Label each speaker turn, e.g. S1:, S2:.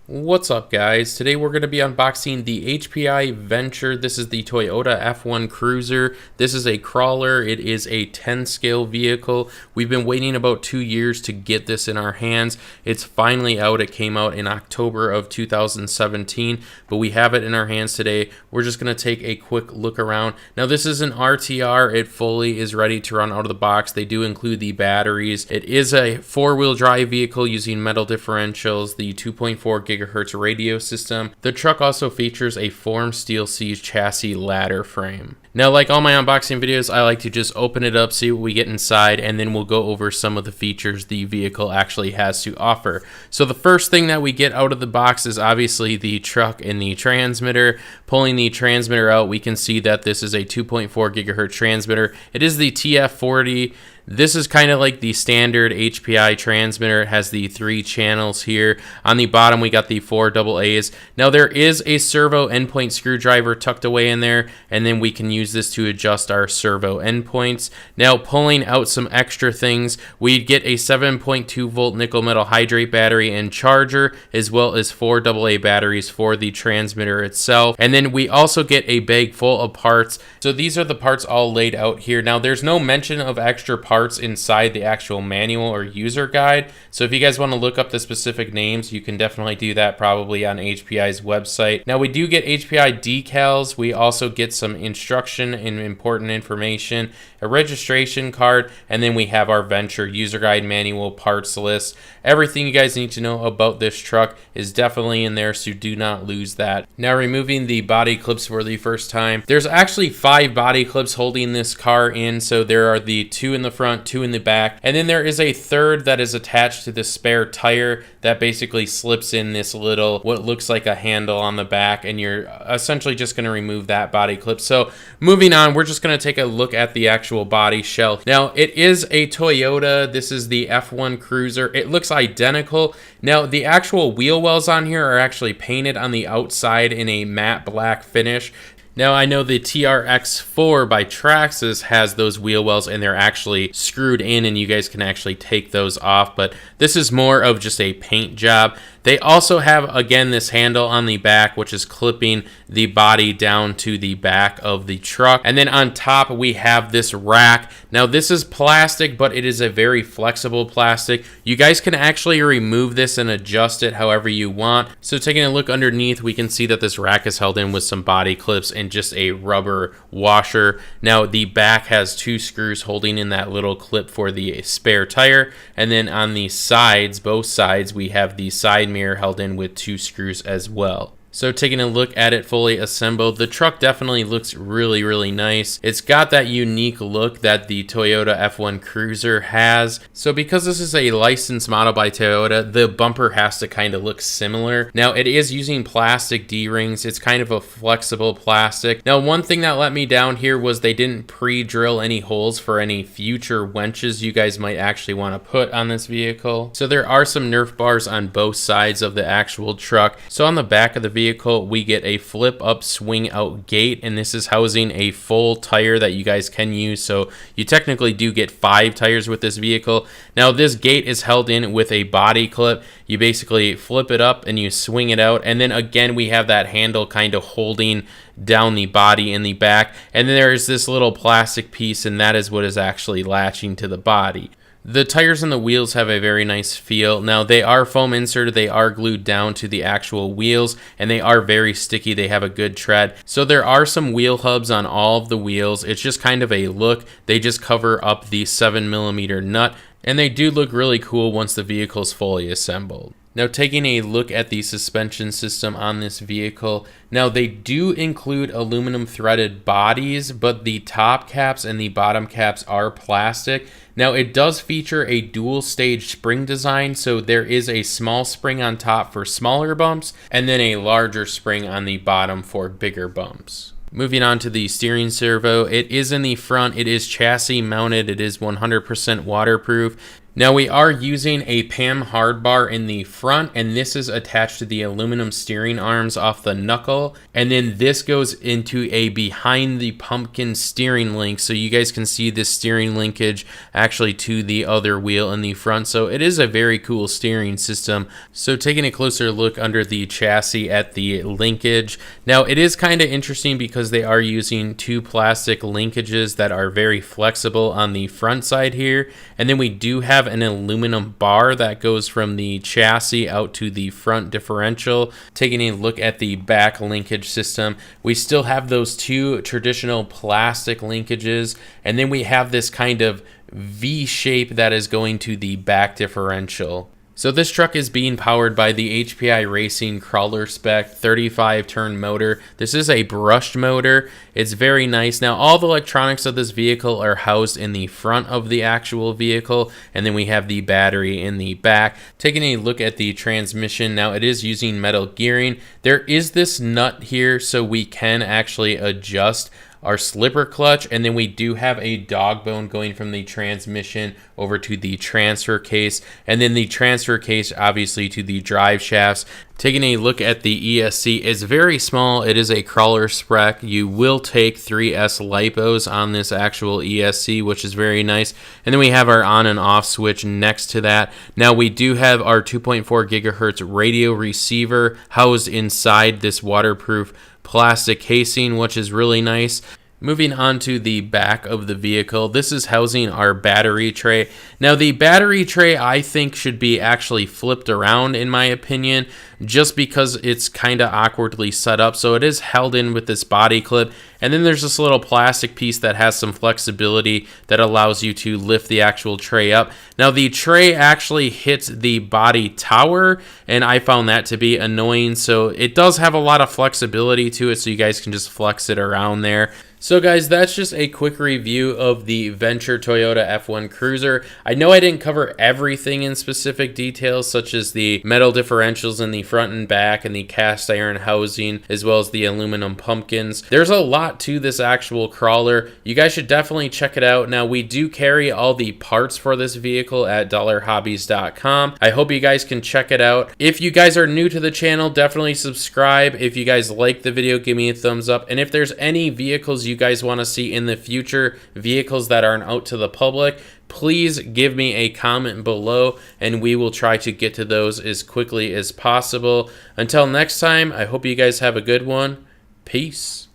S1: What's up, guys? Today we're going to be unboxing the HPI Venture. This is the Toyota F1 Cruiser. This is a crawler. It is a 10 scale vehicle. We've been waiting about 2 years to get this in our hands. It's finally out. It came out in October of 2017, but we have it in our hands today. We're just going to take a quick look around. Now, this is an RTR. It fully is ready to run out of the box. They do include the batteries. It is a 4-wheel drive vehicle using metal differentials, the 2.4 gigahertz radio system. The truck also features a form steel siege chassis ladder frame. Now, like all my unboxing videos, I like to just open it up, see what we get inside, and then we'll go over some of the features the vehicle actually has to offer. So the first thing that we get out of the box is obviously the truck and the transmitter. Pulling the transmitter out, we can see that this is a 2.4 gigahertz transmitter. It is the TF40. This is kind of like the standard HPI transmitter. It has the 3 channels here. On the bottom, we got the 4 AA's. Now, there is a servo endpoint screwdriver tucked away in there, and then we can use this to adjust our servo endpoints. Now, pulling out some extra things, we get a 7.2 volt nickel metal hydrate battery and charger, as well as 4 AA batteries for the transmitter itself. And then we also get a bag full of parts. So these are the parts all laid out here. Now, there's no mention of extra parts inside the actual manual or user guide. So if you guys want to look up the specific names, you can definitely do that probably on HPI's website. Now, we do get HPI decals. We also get some instruction and important information, a registration card, and then we have our Venture user guide, manual, parts list. Everything you guys need to know about this truck is definitely in there, so do not lose that. Now, removing the body clips for the first time, there's actually 5 body clips holding this car in. So there are the 2 in the front, 2 in the back, and then there is a third that is attached to the spare tire that basically slips in this little, what looks like a handle on the back, and you're essentially just going to remove that body clip. So moving on, we're just going to take a look at the actual body shell. Now, it is a Toyota. This is the F1 Cruiser. It looks identical. Now, the actual wheel wells on here are actually painted on the outside in a matte black finish. Now, I know the TRX4 by Traxxas has those wheel wells and they're actually screwed in and you guys can actually take those off, but this is more of just a paint job. They also have, again, this handle on the back, which is clipping the body down to the back of the truck. And then on top, we have this rack. Now, this is plastic, but it is a very flexible plastic. You guys can actually remove this and adjust it however you want. So taking a look underneath, we can see that this rack is held in with some body clips and just a rubber washer. Now, the back has 2 screws holding in that little clip for the spare tire. And then on the sides, both sides, we have the side mirror held in with 2 screws as well. So taking a look at it fully assembled, the truck definitely looks really nice. It's got that unique look that the Toyota F1 Cruiser has. So because this is a licensed model by Toyota, the bumper has to kind of look similar. Now, it is using plastic D-rings. It's kind of a flexible plastic. Now, one thing that let me down here was they didn't pre-drill any holes for any future winches you guys might actually want to put on this vehicle. So there are some Nerf bars on both sides of the actual truck. So on the back of the vehicle, we get a flip up swing out gate, and this is housing a full tire that you guys can use. So you technically do get 5 tires with this vehicle. Now, this gate is held in with a body clip. You basically flip it up and you swing it out, and then again we have that handle kind of holding down the body in the back, and then there's this little plastic piece, and that is what is actually latching to the body. The tires and the wheels have a very nice feel. Now, they are foam inserted, they are glued down to the actual wheels, and they are very sticky. They have a good tread. So there are some wheel hubs on all of the wheels. It's just kind of a look. They just cover up the 7mm nut, and they do look really cool once the vehicle is fully assembled. Now, taking a look at the suspension system on this vehicle, now they do include aluminum threaded bodies, but the top caps and the bottom caps are plastic. Now, it does feature a dual stage spring design, so there is a small spring on top for smaller bumps, and then a larger spring on the bottom for bigger bumps. Moving on to the steering servo, it is in the front, it is chassis mounted, it is 100% waterproof. Now we are using a PAM hard bar in the front, and this is attached to the aluminum steering arms off the knuckle, and then this goes into a behind the pumpkin steering link, so you guys can see this steering linkage actually to the other wheel in the front. So it is a very cool steering system. So taking a closer look under the chassis at the linkage, now it is kind of interesting because they are using two plastic linkages that are very flexible on the front side here, and then we do have an aluminum bar that goes from the chassis out to the front differential. Taking a look at the back linkage system, we still have those two traditional plastic linkages, and then we have this kind of V shape that is going to the back differential. So this truck is being powered by the HPI Racing Crawler Spec 35 turn motor. This is a brushed motor. It's very nice. Now all the electronics of this vehicle are housed in the front of the actual vehicle, and then we have the battery in the back. Taking a look at the transmission, now it is using metal gearing. There is this nut here so we can actually adjust our slipper clutch, and then we do have a dog bone going from the transmission over to the transfer case, and then the transfer case obviously to the drive shafts. Taking a look at the ESC, it's very small. It is a crawler spec. You will take 3S lipos on this actual ESC, which is very nice. And then we have our on and off switch next to that. Now we do have our 2.4 gigahertz radio receiver housed inside this waterproof plastic casing, which is really nice. Moving on to the back of the vehicle, this is housing our battery tray. Now the battery tray I think should be actually flipped around in my opinion, just because it's kind of awkwardly set up. So it is held in with this body clip, and then there's this little plastic piece that has some flexibility that allows you to lift the actual tray up. Now the tray actually hits the body tower, and I found that to be annoying. So it does have a lot of flexibility to it, so you guys can just flex it around there. So guys, that's just a quick review of the Venture Toyota F1 Cruiser. I know I didn't cover everything in specific details, such as the metal differentials in the front and back and the cast iron housing, as well as the aluminum pumpkins. There's a lot to this actual crawler. You guys should definitely check it out. Now, we do carry all the parts for this vehicle at dollarhobbies.com. I hope you guys can check it out. If you guys are new to the channel, definitely subscribe. If you guys like the video, give me a thumbs up. And if there's any vehicles you guys want to see in the future, vehicles that aren't out to the public, please give me a comment below and we will try to get to those as quickly as possible. Until next time, I hope you guys have a good one. Peace.